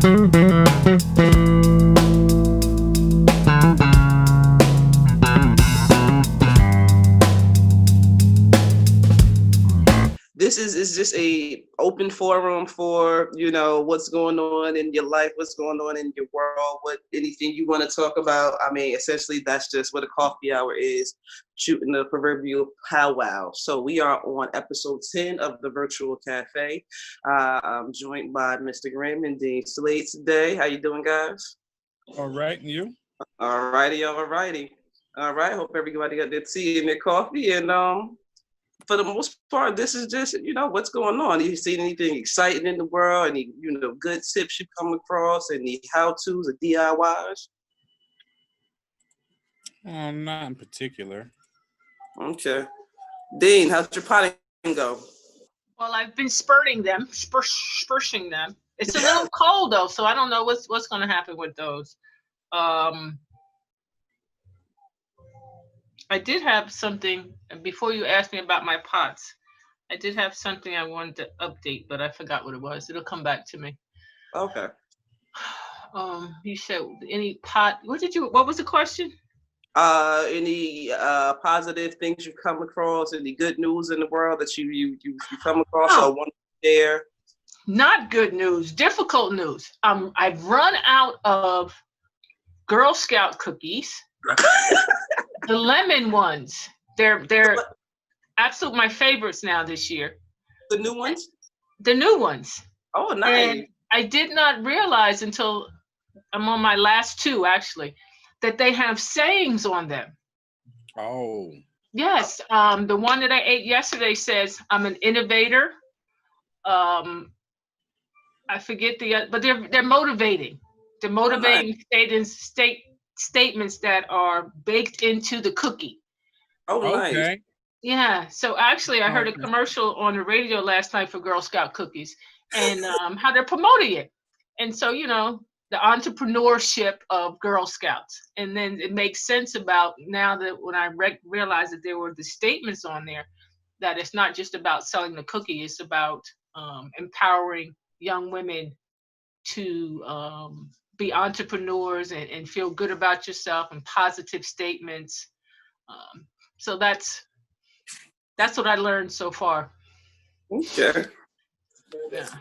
This is just a open forum for, what's going on in your life, what's going on in your world, what anything you want to talk about. I mean, essentially that's just what a coffee hour is, shooting the proverbial powwow. So we are on episode 10 of the virtual cafe. I'm joined by Mr. Grimm and Dean Slade today. How you doing, guys? All right, and you? All righty. All right, hope everybody got their tea and their coffee, and for the most part, this is just, what's going on. You seen anything exciting in the world? Any, good tips you come across? Any how-tos or DIYs? Not in particular. Okay. Dean, how's your potting go? Well, I've been spurting them. It's a little cold though, so I don't know what's going to happen with those. I did have something before you asked me about my pots. I did have something I wanted to update, but I forgot what it was. It'll come back to me. Okay. You said any pot. What was the question? Any positive things you come across? Any good news in the world that you come across or want to share? Not good news. Difficult news. I've run out of Girl Scout cookies. The lemon ones. They're absolute my favorites now this year. The new ones? The new ones. Oh, nice. And I did not realize until I'm on my last two actually that they have sayings on them. Oh. Yes. The one that I ate yesterday says, "I'm an innovator." I forget but they're motivating. They're motivating statements that are baked into the cookie. Oh, nice. Okay. Yeah. So actually, I heard a commercial on the radio last night for Girl Scout cookies and how they're promoting it. And so, the entrepreneurship of Girl Scouts. And then it makes sense about now that when I realized that there were the statements on there, that it's not just about selling the cookie, it's about empowering young women to be entrepreneurs and feel good about yourself and positive statements. So that's what I learned so far. Okay. Yeah. So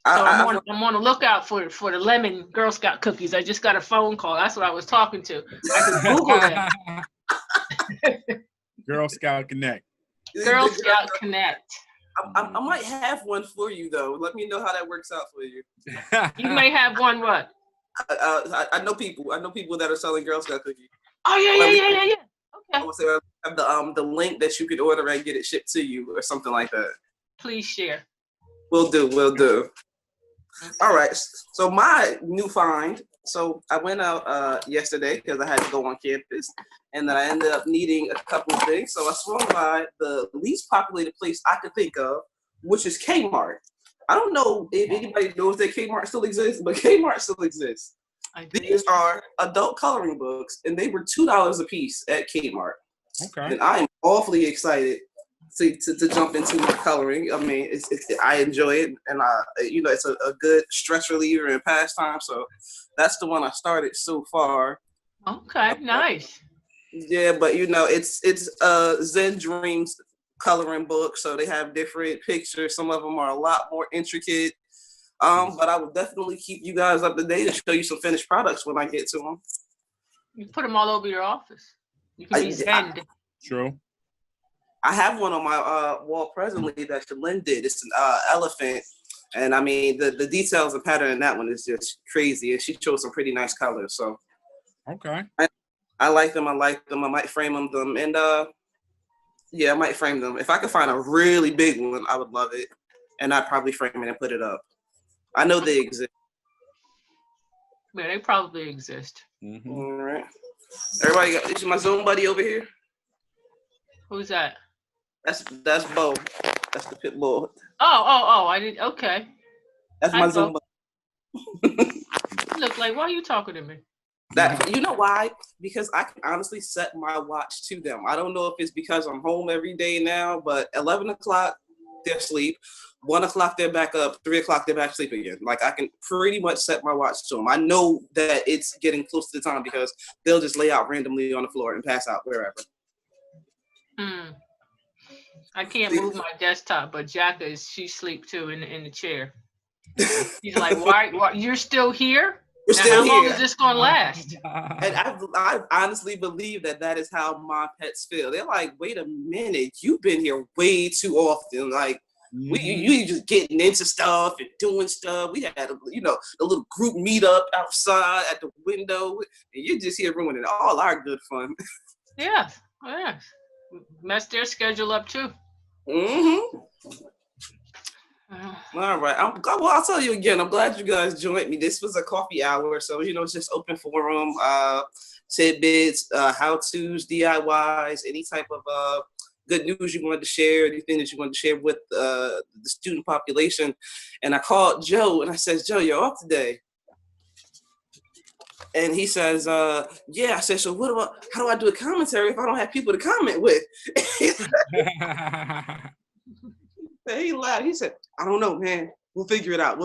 I'm on the lookout for the lemon Girl Scout cookies. I just got a phone call. That's what I was talking to. I could Google them. Girl Scout Connect. Girl Scout Connect. I might have one for you though. Let me know how that works out for you. You may have one. What? I know people. I know people that are selling Girl Scout cookies. Oh yeah. Okay. I would say I have the link that you could order and get it shipped to you or something like that. Please share. Will do. Okay. All right. So my new find. So I went out yesterday because I had to go on campus, and then I ended up needing a couple of things. So I swung by the least populated place I could think of, which is Kmart. I don't know if anybody knows that Kmart still exists, but Kmart still exists. These are adult coloring books, and they were $2 a piece at Kmart. Okay. And I am awfully excited to jump into coloring. I mean, I enjoy it, and it's a good stress reliever and pastime. So that's the one I started so far. Okay, nice. Yeah, but it's Zen Dreams coloring book, so they have different pictures. Some of them are a lot more intricate. But I will definitely keep you guys up to date and show you some finished products when I get to them. You put them all over your office. You can be Zen. True. I have one on my wall presently that Shalyn did. It's an elephant, and I mean the details and pattern in that one is just crazy, and she chose some pretty nice colors. So, okay, I like them. I might frame them, and I might frame them. If I could find a really big one, I would love it, and I'd probably frame it and put it up. I know they exist. Yeah, they probably exist. Mm-hmm. All right, everybody is my Zoom buddy over here. Who's that? That's Bo. That's the pit bull. Oh! I did. Okay. That's my Zoom buddy. Look like, why are you talking to me? That you know why? Because I can honestly set my watch to them. I don't know if it's because I'm home every day now, but 11 o'clock, they're asleep. 1 o'clock they're back up. 3 o'clock they're back asleep again. Like I can pretty much set my watch to them. I know that it's getting close to the time because they'll just lay out randomly on the floor and pass out wherever. I can't move my desktop, but Jacka she sleep too in the chair. He's like, why you're still here? You're now, still how long here. is this gonna last? And I honestly believe that is how my pets feel. They're like, wait a minute, you've been here way too often. Like, you just getting into stuff and doing stuff. We had, a little group meetup outside at the window, and you're just here ruining all our good fun. Yeah. Mess their schedule up too. All right. I'll tell you again, I'm glad you guys joined me. This was a coffee hour, so it's just open forum, tidbits, how-tos, DIYs, any type of good news you wanted to share, anything that you wanted to share with the student population. And I called Joe and I said, Joe, you're off today. And he says, yeah. I said, so how do I do a commentary if I don't have people to comment with? He laughed. He said, I don't know, man. We'll figure it out.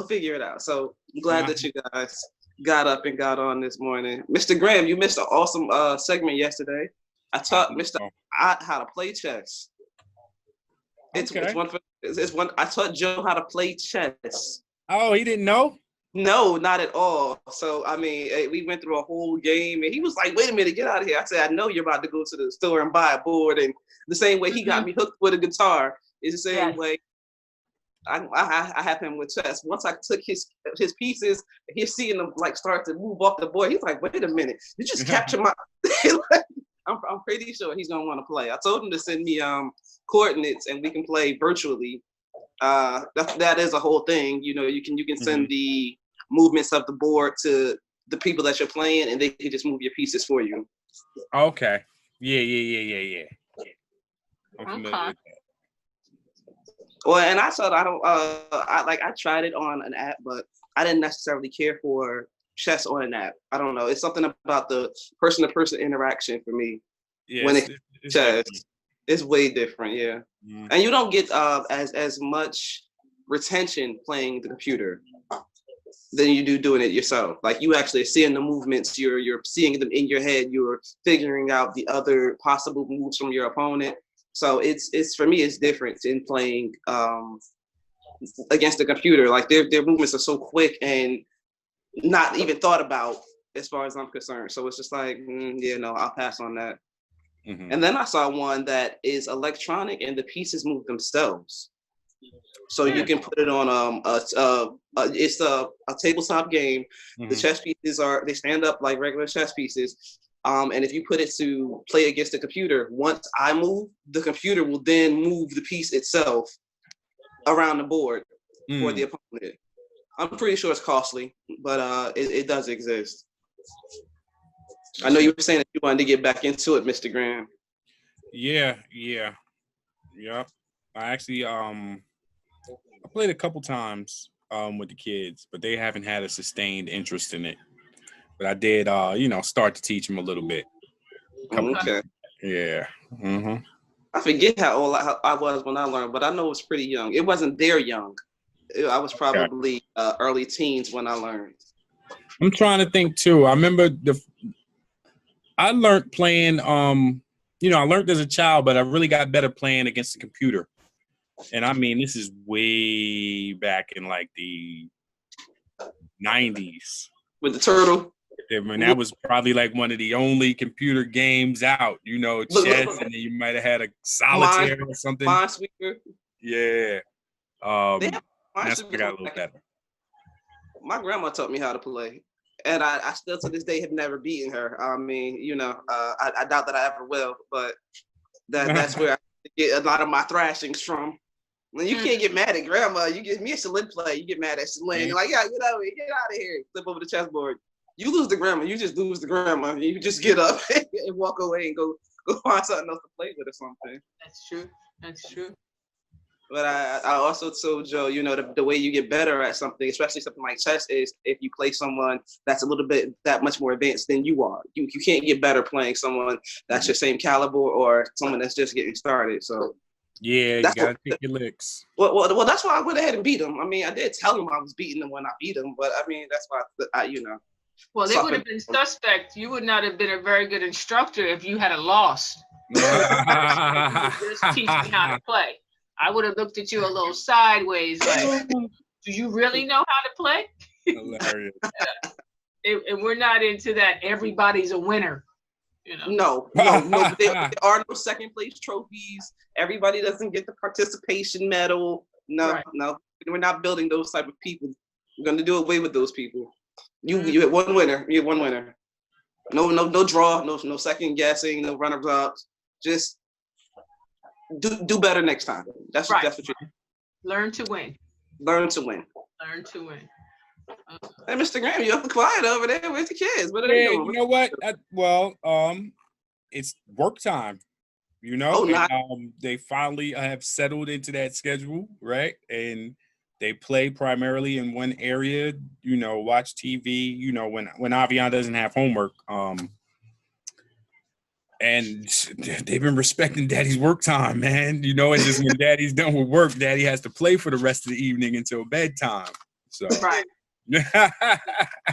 So I'm glad that you guys got up and got on this morning. Mr. Graham, you missed an awesome segment yesterday. I taught Mr. Ott how to play chess. It's one. I taught Joe how to play chess. Oh, he didn't know? No, not at all. So, I mean, we went through a whole game, and he was like, wait a minute, get out of here. I said, I know you're about to go to the store and buy a board. And the same way he got me hooked with a guitar is the same way I have him with chess. Once I took his pieces, he's seeing them like start to move off the board. He's like, wait a minute, you just capture my... I'm pretty sure he's gonna want to play. I told him to send me coordinates and we can play virtually. That is a whole thing. You can send the movements of the board to the people that you're playing, and they can just move your pieces for you. Okay. Yeah. I'm familiar with that. Well, and I thought I tried it on an app, but I didn't necessarily care for chess on an app. I don't know. It's something about the person-to-person interaction for me. Yeah, when it's chess, different. It's way different. Yeah, and you don't get as much retention playing the computer than you do doing it yourself. Like you actually are seeing the movements. You're seeing them in your head. You're figuring out the other possible moves from your opponent. So it's for me, it's different in playing against the computer. Like their movements are so quick and not even thought about as far as I'm concerned. So it's just like, I'll pass on that. And then I saw one that is electronic and the pieces move themselves. So you can put it on it's a tabletop game. The chess pieces they stand up like regular chess pieces. And if you put it to play against the computer, once I move, the computer will then move the piece itself around the board for the opponent. I'm pretty sure it's costly, but it does exist. I know you were saying that you wanted to get back into it, Mr. Graham. Yeah. I actually I played a couple times with the kids, but they haven't had a sustained interest in it. But I did, start to teach them a little bit. Okay. Yeah. I forget how old I was when I learned, but I know it was pretty young. It wasn't there young. I was probably early teens when I learned. I'm trying to think too. I remember I learned playing. I learned as a child, but I really got better playing against the computer. And I mean, this is way back in like the 90s. With the turtle. I mean, that was probably like one of the only computer games out, chess, and then you might have had a solitaire or something. Minesweeper. Yeah. That's what got a little better. My grandma taught me how to play, and I still to this day have never beaten her. I mean, I doubt that I ever will, but that's where I get a lot of my thrashings from. When you can't get mad at grandma, you get me a Celine play. You get mad at Celine. You're like, yeah, get out of here. Flip over the chessboard. You lose the grandma. You just lose the grandma. You just get up and walk away and go find something else to play with or something. That's true. But I also told Joe, the way you get better at something, especially something like chess, is if you play someone that's a little bit that much more advanced than you are. You can't get better playing someone that's your same caliber or someone that's just getting started. So Yeah, you That's gotta what. take your licks. Well, that's why I went ahead and beat him. I mean, I did tell him I was beating him when I beat him, but I mean, that's why Well, they would softened. have been suspect. You would not have been a very good instructor if you had a lost. You would just teach me how to play. I would have looked at you a little sideways, like, do you really know how to play? Hilarious. And we're not into that. Everybody's a winner. You know. No. There are no second place trophies. Everybody doesn't get the participation medal. No, Right. no. We're not building those type of people. We're going to do away with those people. You had one winner. You had one winner. No draw. No second guessing. No runners ups. Just do better next time. That's Right. what you Learn to win. learn to win. Learn to win. Hey, Mr. Graham, you're up quiet over there. Where's the kids? What are they Yeah, doing? you know what? It's work time. You know, Oh, nice. they finally have settled into that schedule, right? And they play primarily in one area. You know, watch TV. You know, when Avian doesn't have homework. And they've been respecting Daddy's work time, man. You know, it's just when Daddy's done with work, Daddy has to play for the rest of the evening until bedtime. So, Right.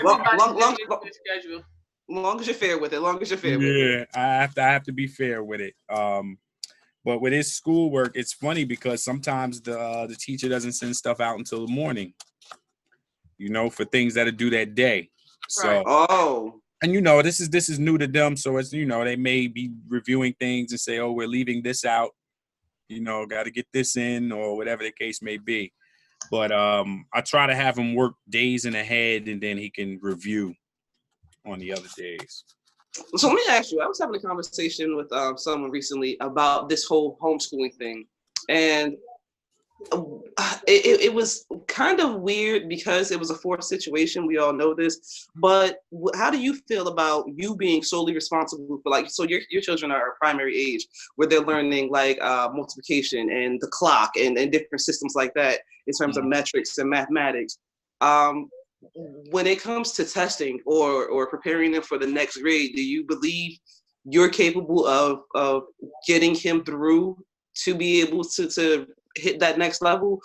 Long Schedule. as you're fair with it. Yeah, I have to be fair with it. But with his schoolwork, it's funny because sometimes the teacher doesn't send stuff out until the morning. You know, for things that are due that day. So, oh, and you know, this is new to them. So it's, you know, they may be reviewing things and say, oh, we're leaving this out. You know, got to get this in, or whatever the case may be. But I try to have him work days in ahead, and then he can review on the other days. so let me ask you. I was having a conversation with someone recently about this whole homeschooling thing, and it was kind of weird because it was a forced situation. We all know this, but how do you feel about you being solely responsible for, like, so your children are a primary age where they're learning like multiplication and the clock and different systems like that in terms of metrics and mathematics. When it comes to testing or preparing them for the next grade, do you believe you're capable of getting him through to be able to hit that next level,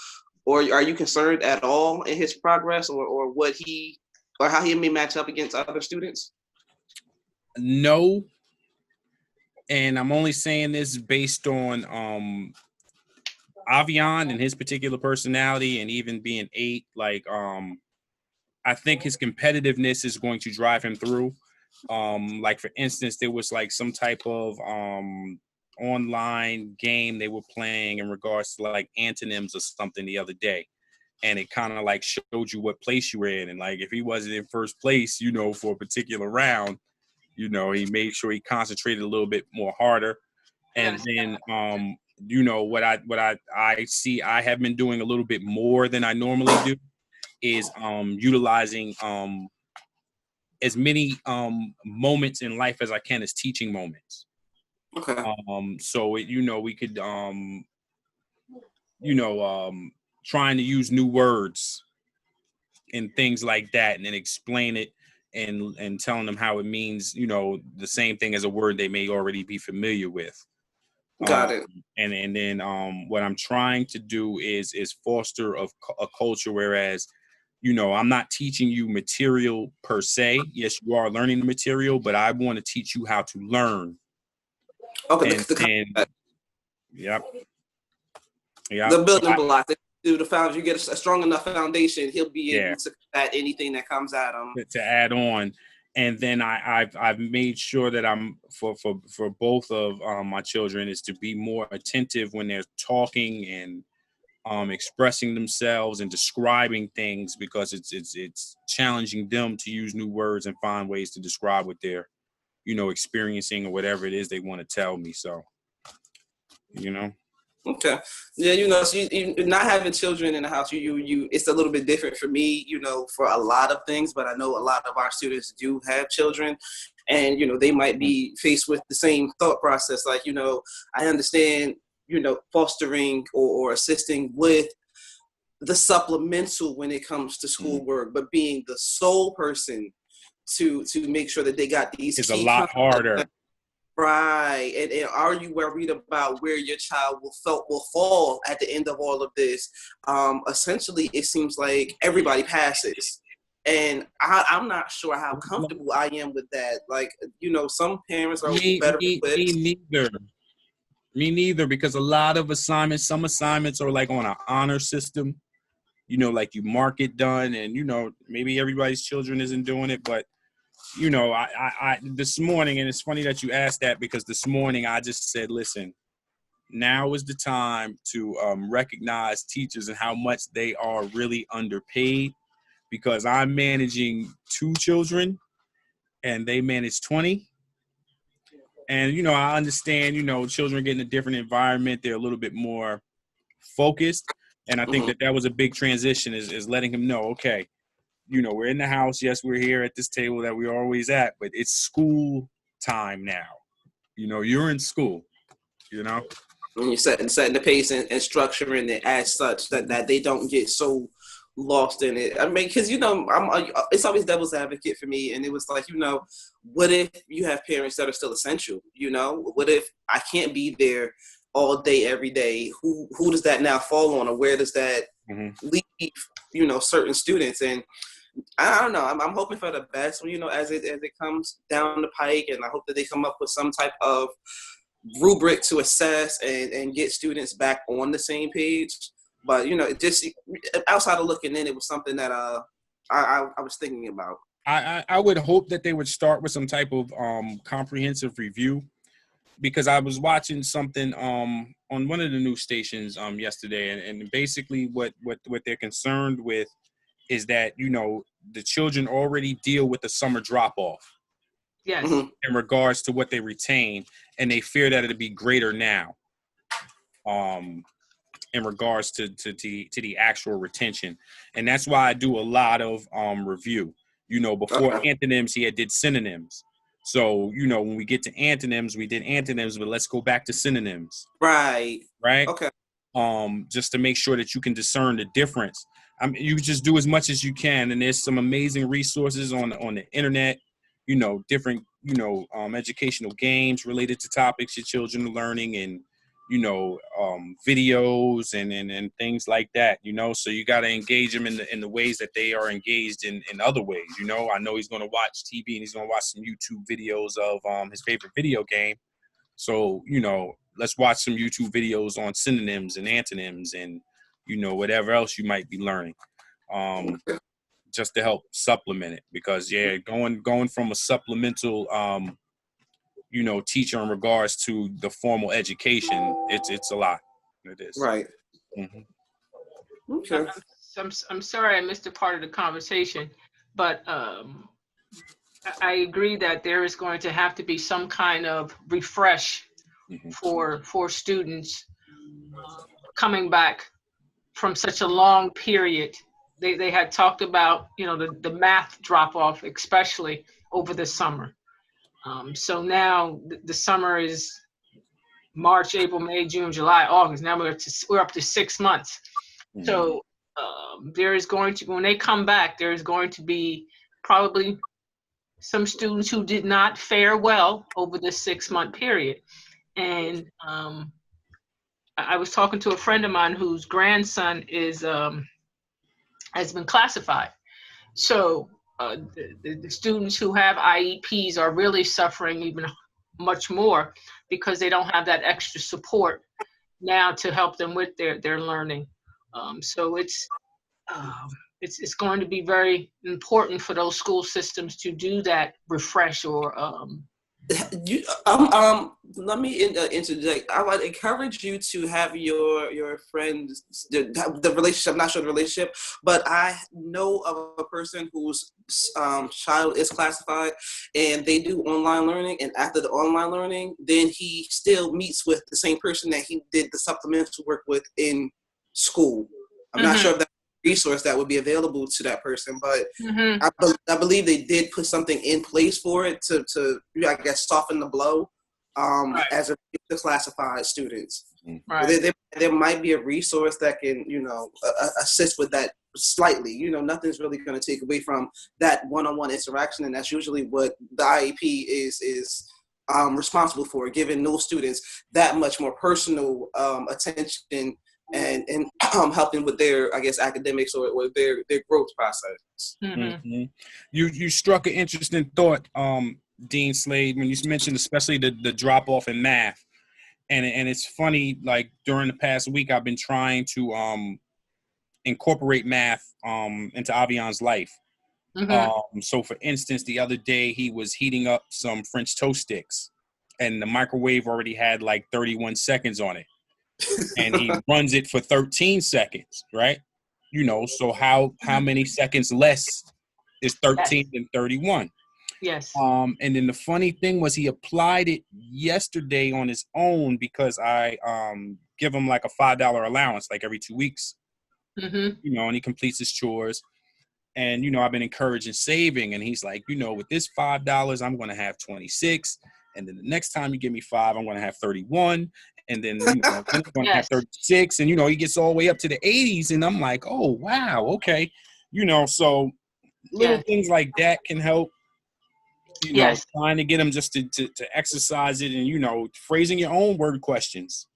or are you concerned at all in his progress or how he may match up against other students? No, and I'm only saying this based on Avian and his particular personality, and even being 8, like I think his competitiveness is going to drive him through. Like for instance, there was like some type of online game they were playing in regards to like antonyms or something the other day, and it kind of like showed you what place you were in, and like if he wasn't in first place, you know, for a particular round, you know, he made sure he concentrated a little bit more harder. And then you know, what I see I have been doing a little bit more than I normally do is utilizing as many moments in life as I can as teaching moments. Okay. So it, you know, we could trying to use new words and things like that, and then explain it and telling them how it means, you know, the same thing as a word they may already be familiar with. Got it. And then what I'm trying to do is foster a culture, whereas, you know, I'm not teaching you material per se. Yes, you are learning the material, but I want to teach you how to learn. Okay. Yep. The building block. Do the foundation, you get a strong enough foundation, he'll be able to combat anything that comes at him. To add on. And then I've made sure that I'm for both of my children is to be more attentive when they're talking and expressing themselves and describing things, because it's challenging them to use new words and find ways to describe what they're, you know, experiencing or whatever it is they want to tell me. So, you know. Okay. Yeah, you know, so you not having children in the house, you it's a little bit different for me, you know, for a lot of things, but I know a lot of our students do have children, and, you know, they might be faced with the same thought process. Like, you know, I understand, you know, fostering or assisting with the supplemental when it comes to schoolwork, but being the sole person to make sure that they got these is a lot harder. Right. And are you worried about where your child will fall at the end of all of this? Essentially, it seems like everybody passes. And I'm not sure how comfortable I am with that. Like, some parents are better Me equipped. neither. Me neither, because a lot of assignments, some assignments are like on an honor system, like you mark it done, and maybe everybody's children isn't doing it, but I this morning, and it's funny that you asked that, because this morning I just said, listen, now is the time to recognize teachers and how much they are really underpaid, because I'm managing 2 children and they manage 20. And, I understand, children get in a different environment. They're a little bit more focused. And I think that was a big transition, is letting him know, okay, we're in the house. Yes, we're here at this table that we're always at, but it's school time now. You're in school, And you're setting the pace and structuring it as such that they don't get so lost in it. I mean, because it's always devil's advocate for me, and it was like, what if you have parents that are still essential? What if I can't be there all day every day? Who does that now fall on, or where does that leave? Certain students, and I don't know. I'm hoping for the best, as it comes down the pike, and I hope that they come up with some type of rubric to assess and get students back on the same page. But just outside of looking in, it was something that I was thinking about. I would hope that they would start with some type of comprehensive review, because I was watching something on one of the news stations yesterday, and basically what they're concerned with is that the children already deal with the summer drop off. Yes. In regards to what they retain, and they fear that it'll be greater now. In regards to the actual retention, and that's why I do a lot of review. Before antonyms, he did synonyms. So when we get to antonyms, we did antonyms, but let's go back to synonyms. Right. Okay. Just to make sure that you can discern the difference. You just do as much as you can, and there's some amazing resources on the internet. Different educational games related to topics your children are learning, and videos and things like that. So you got to engage them in the ways that they are engaged in other ways. I know he's going to watch TV, and he's going to watch some YouTube videos of his favorite video game. So let's watch some YouTube videos on synonyms and antonyms and whatever else you might be learning, just to help supplement it. Because going from a supplemental teacher in regards to the formal education, it's a lot. It is. Right. Okay. I'm sorry I missed a part of the conversation, but I agree that there is going to have to be some kind of refresh for students coming back from such a long period. They had talked about the math drop off, especially over the summer. So now the summer is March, April, May, June, July, August. Now we're up to 6 months. So there is going to, when they come back, there is going to be probably some students who did not fare well over this 6-month period. And I was talking to a friend of mine whose grandson has been classified. So the students who have IEPs are really suffering even much more, because they don't have that extra support now to help them with their learning. So it's going to be very important for those school systems to do that refresh or let me interject. I would encourage you to have your friends, the relationship. I'm not sure the relationship, but I know of a person whose child is classified, and they do online learning. And after the online learning, then he still meets with the same person that he did the supplemental work with in school. I'm not sure if that's a resource that would be available to that person, but I believe they did put something in place for it to I guess soften the blow as a classified students. Right. There might be a resource that can assist with that slightly. Nothing's really going to take away from that one-on-one interaction, and that's usually what the IEP is responsible for, giving those students that much more personal attention and helping with their, I guess, academics or their growth process. Mm-hmm. You struck an interesting thought, Dean Slade, when you mentioned especially the drop off in math, and it's funny, like during the past week I've been trying to incorporate math into Avion's life. So for instance, the other day he was heating up some French toast sticks, and the microwave already had like 31 seconds on it, and he runs it for 13 seconds, right? So how many seconds less is 13 than 31? Yes. And then the funny thing was he applied it yesterday on his own because I give him like a $5 allowance like every 2 weeks. And he completes his chores. And, I've been encouraging saving. And he's like, with this $5, I'm going to have 26. And then the next time you give me 5, I'm going to have 31. And then, then I'm going to have 36. And, he gets all the way up to the 80s. And I'm like, oh, wow, okay. So little things like that can help. Trying to get them just to exercise it and, phrasing your own word questions,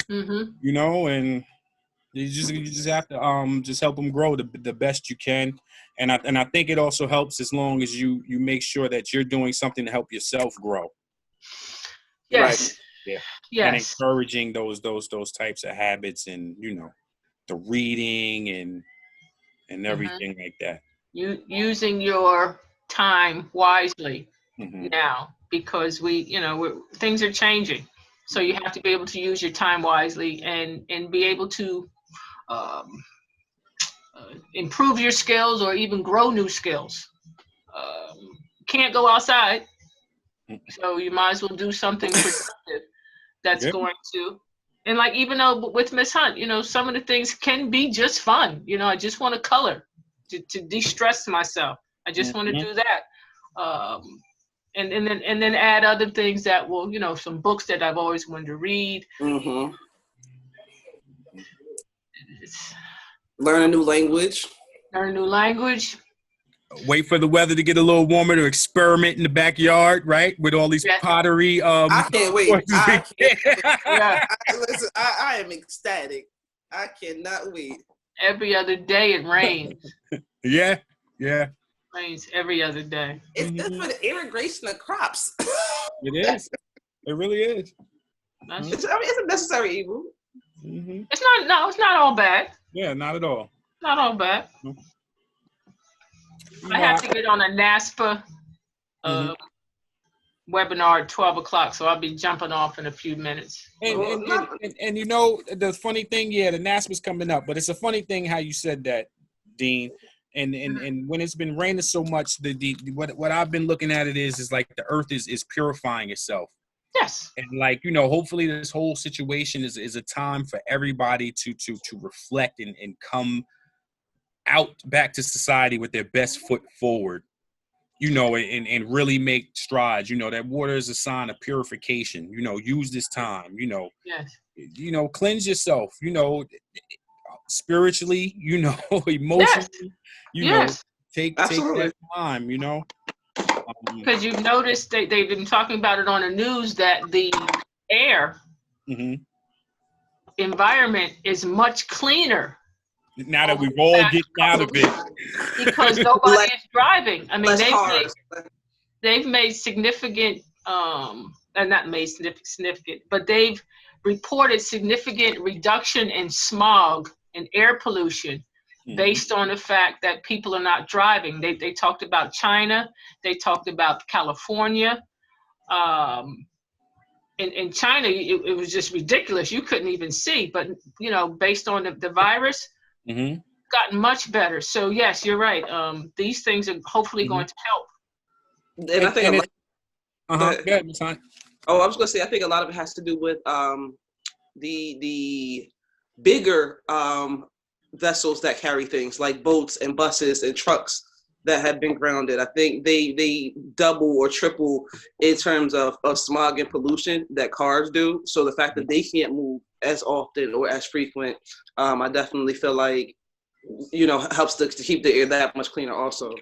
and you just have to just help them grow the best you can. And I think it also helps as long as you make sure that you're doing something to help yourself grow. Yes. Right. Yeah. Yes. And encouraging those types of habits and, the reading and everything like that. Using your time wisely now, because things are changing, so you have to be able to use your time wisely and be able to improve your skills or even grow new skills. Can't go outside, so you might as well do something productive that's going to. And like, even though with Miss Hunt, some of the things can be just fun. I just want to color to de-stress myself. I just want to do that. And then add other things that will, some books that I've always wanted to read. Learn a new language. Wait for the weather to get a little warmer to experiment in the backyard, right? With all these pottery. I can't wait. Listen, I am ecstatic. I cannot wait. Every other day it rains. Yeah. Rains every other day. It's for the irrigation of crops. It is. It really is. It's a necessary evil. It's not all bad. Yeah, not at all. Not all bad. I have to get on a NASPA webinar at 12 o'clock, so I'll be jumping off in a few minutes. And the funny thing, the NASPA's coming up, but it's a funny thing how you said that, Dean. And when it's been raining so much, what I've been looking at it is like the earth is purifying itself. Yes. And like, hopefully this whole situation is a time for everybody to reflect and come out back to society with their best foot forward, and really make strides. That water is a sign of purification. Use this time, cleanse yourself, spiritually, emotionally, take that time, Because you've noticed they've been talking about it on the news that the air environment is much cleaner. Now that we've all getting out of it. Because nobody is driving. I mean, they've made significant, not made significant, but they've reported significant reduction in smog and air pollution based on the fact that people are not driving. They talked about China. They talked about California. In China, it was just ridiculous. You couldn't even see. But, based on the virus, gotten much better. So, yes, you're right. These things are hopefully going to help. And I think I was going to say, I think a lot of it has to do with the bigger vessels that carry things like boats and buses and trucks that have been grounded. I think they double or triple in terms of smog and pollution that cars do. So the fact that they can't move as often or as frequent, I definitely feel like, helps to keep the air that much cleaner also.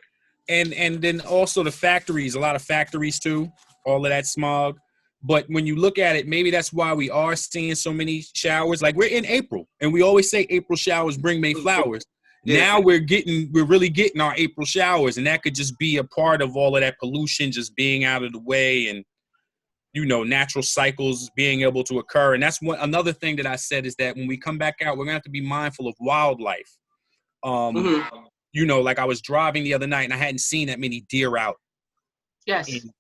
And then also the factories, a lot of factories too. all of that smog. But when you look at it, maybe that's why we are seeing so many showers. Like we're in April, and we always say April showers bring May flowers. Yeah. Now we're really getting our April showers, and that could just be a part of all of that pollution just being out of the way, and natural cycles being able to occur. And that's another thing that I said is that when we come back out, we're gonna have to be mindful of wildlife. Like I was driving the other night, and I hadn't seen that many deer out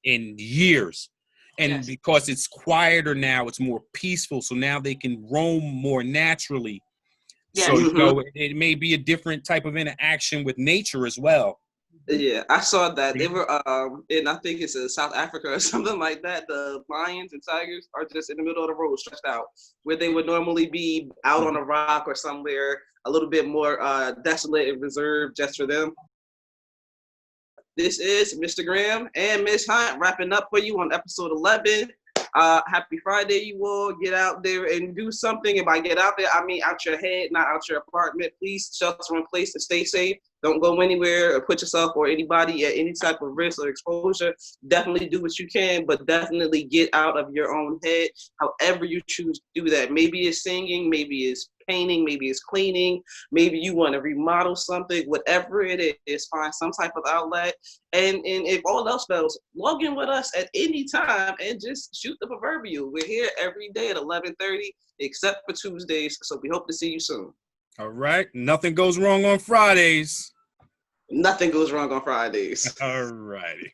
in years. And because it's quieter now, it's more peaceful. So now they can roam more naturally. Yes. So, it may be a different type of interaction with nature as well. Yeah, I saw that. They were in, I think it's in South Africa or something like that. The lions and tigers are just in the middle of the road, stretched out, where they would normally be out on a rock or somewhere a little bit more desolate and reserved just for them. This is Mr. Graham and Miss Hunt wrapping up for you on episode 11. Happy Friday, you all. Get out there and do something. And by get out there, I mean out your head, not out your apartment. Please shelter in place and stay safe. Don't go anywhere or put yourself or anybody at any type of risk or exposure. Definitely do what you can, but definitely get out of your own head, however you choose to do that. Maybe it's singing, maybe it's painting, maybe it's cleaning, maybe you want to remodel something, whatever it is, find some type of outlet. And if all else fails, log in with us at any time and just shoot the proverbial. We're here every day at 11:30, except for Tuesdays. So we hope to see you soon. All right. Nothing goes wrong on Fridays. Nothing goes wrong on Fridays. All righty.